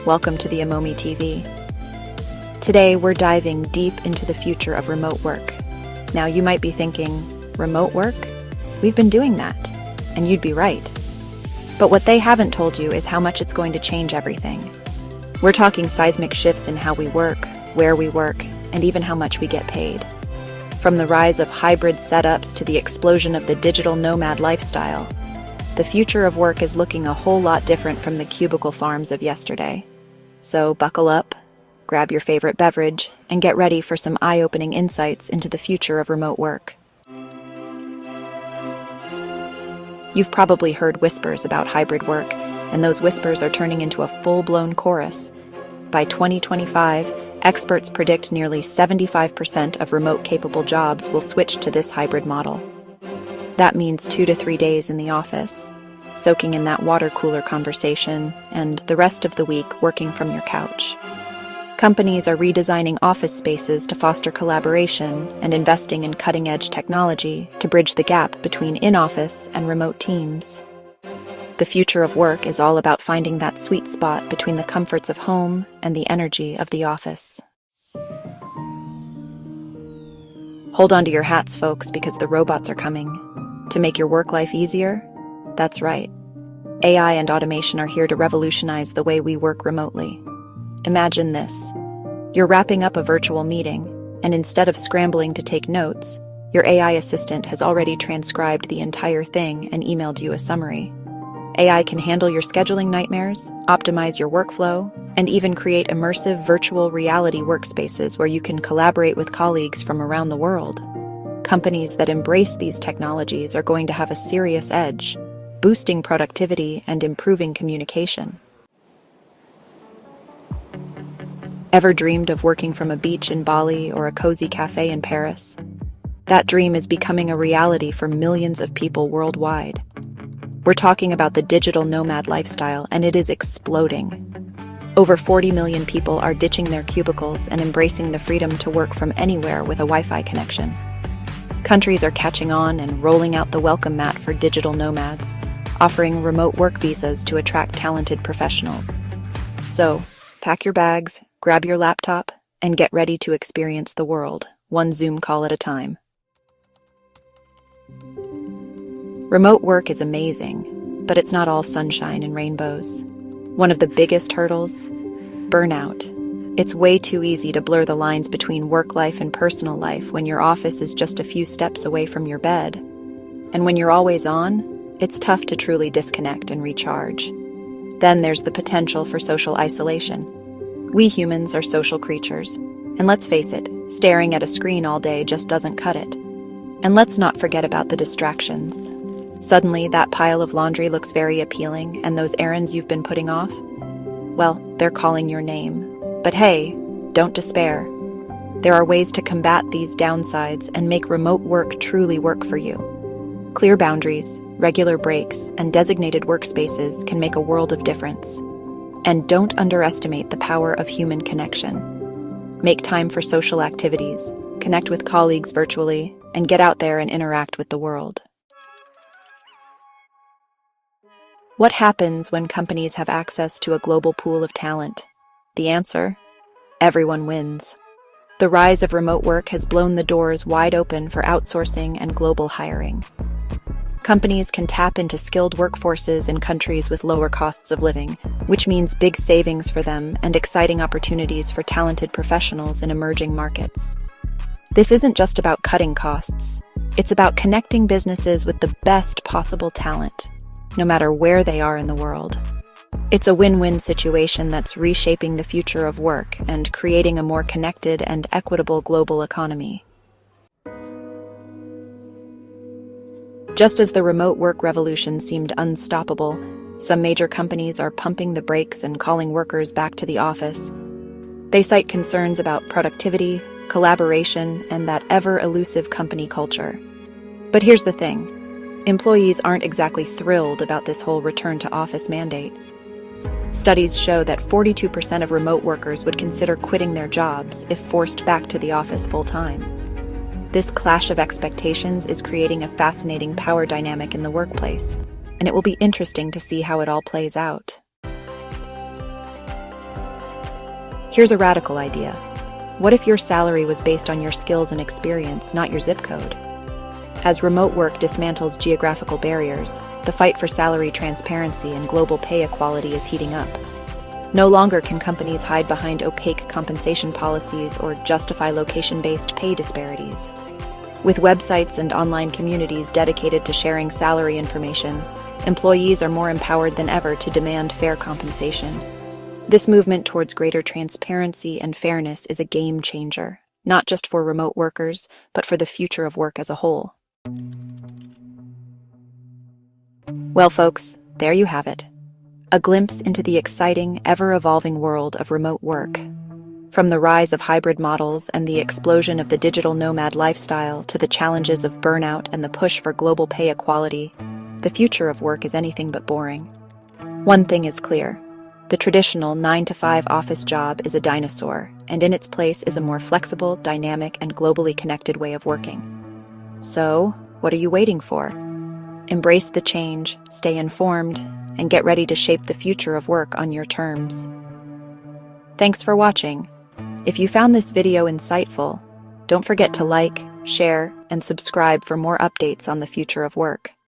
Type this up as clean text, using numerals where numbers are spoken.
Welcome to the Amomi TV. Today, we're diving deep into the future of remote work. Now, you might be thinking, remote work? We've been doing that. And you'd be right. But what they haven't told you is how much it's going to change everything. We're talking seismic shifts in how we work, where we work, and even how much we get paid. From the rise of hybrid setups to the explosion of the digital nomad lifestyle, the future of work is looking a whole lot different from the cubicle farms of yesterday. So buckle up, grab your favorite beverage, and get ready for some eye-opening insights into the future of remote work. You've probably heard whispers about hybrid work, and those whispers are turning into a full-blown chorus. By 2025, experts predict nearly 75% of remote-capable jobs will switch to this hybrid model. That means 2 to 3 days in the office, soaking in that water cooler conversation, and the rest of the week working from your couch. Companies are redesigning office spaces to foster collaboration and investing in cutting-edge technology to bridge the gap between in-office and remote teams. The future of work is all about finding that sweet spot between the comforts of home and the energy of the office. Hold on to your hats, folks, because the robots are coming. To make your work life easier? That's right. AI and automation are here to revolutionize the way we work remotely. Imagine this. You're wrapping up a virtual meeting, and instead of scrambling to take notes, your AI assistant has already transcribed the entire thing and emailed you a summary. AI can handle your scheduling nightmares, optimize your workflow, and even create immersive virtual reality workspaces where you can collaborate with colleagues from around the world. Companies that embrace these technologies are going to have a serious edge, boosting productivity and improving communication. Ever dreamed of working from a beach in Bali or a cozy cafe in Paris? That dream is becoming a reality for millions of people worldwide. We're talking about the digital nomad lifestyle, and it is exploding. Over 40 million people are ditching their cubicles and embracing the freedom to work from anywhere with a Wi-Fi connection. Countries are catching on and rolling out the welcome mat for digital nomads, offering remote work visas to attract talented professionals. So, pack your bags, grab your laptop, and get ready to experience the world, one Zoom call at a time. Remote work is amazing, but it's not all sunshine and rainbows. One of the biggest hurdles? Burnout. It's way too easy to blur the lines between work life and personal life when your office is just a few steps away from your bed. And when you're always on, it's tough to truly disconnect and recharge. Then there's the potential for social isolation. We humans are social creatures, and let's face it, staring at a screen all day just doesn't cut it. And let's not forget about the distractions. Suddenly, that pile of laundry looks very appealing, and those errands you've been putting off? Well, they're calling your name. But hey, don't despair. There are ways to combat these downsides and make remote work truly work for you. Clear boundaries, regular breaks, and designated workspaces can make a world of difference. And don't underestimate the power of human connection. Make time for social activities, connect with colleagues virtually, and get out there and interact with the world. What happens when companies have access to a global pool of talent? The answer? Everyone wins. The rise of remote work has blown the doors wide open for outsourcing and global hiring. Companies can tap into skilled workforces in countries with lower costs of living, which means big savings for them and exciting opportunities for talented professionals in emerging markets. This isn't just about cutting costs. It's about connecting businesses with the best possible talent, no matter where they are in the world. It's a win-win situation that's reshaping the future of work and creating a more connected and equitable global economy. Just as the remote work revolution seemed unstoppable, some major companies are pumping the brakes and calling workers back to the office. They cite concerns about productivity, collaboration, and that ever-elusive company culture. But here's the thing. Employees aren't exactly thrilled about this whole return-to-office mandate. Studies show that 42% of remote workers would consider quitting their jobs if forced back to the office full-time. This clash of expectations is creating a fascinating power dynamic in the workplace, and it will be interesting to see how it all plays out. Here's a radical idea. What if your salary was based on your skills and experience, not your zip code? As remote work dismantles geographical barriers, the fight for salary transparency and global pay equality is heating up. No longer can companies hide behind opaque compensation policies or justify location-based pay disparities. With websites and online communities dedicated to sharing salary information, employees are more empowered than ever to demand fair compensation. This movement towards greater transparency and fairness is a game changer, not just for remote workers, but for the future of work as a whole. Well, folks, there you have it. A glimpse into the exciting, ever-evolving world of remote work. From the rise of hybrid models and the explosion of the digital nomad lifestyle to the challenges of burnout and the push for global pay equality, the future of work is anything but boring. One thing is clear. The traditional 9-to-5 office job is a dinosaur, and in its place is a more flexible, dynamic, and globally connected way of working. So, what are you waiting for? Embrace the change, stay informed, and get ready to shape the future of work on your terms. Thanks for watching. If you found this video insightful, don't forget to like, share, and subscribe for more updates on the future of work.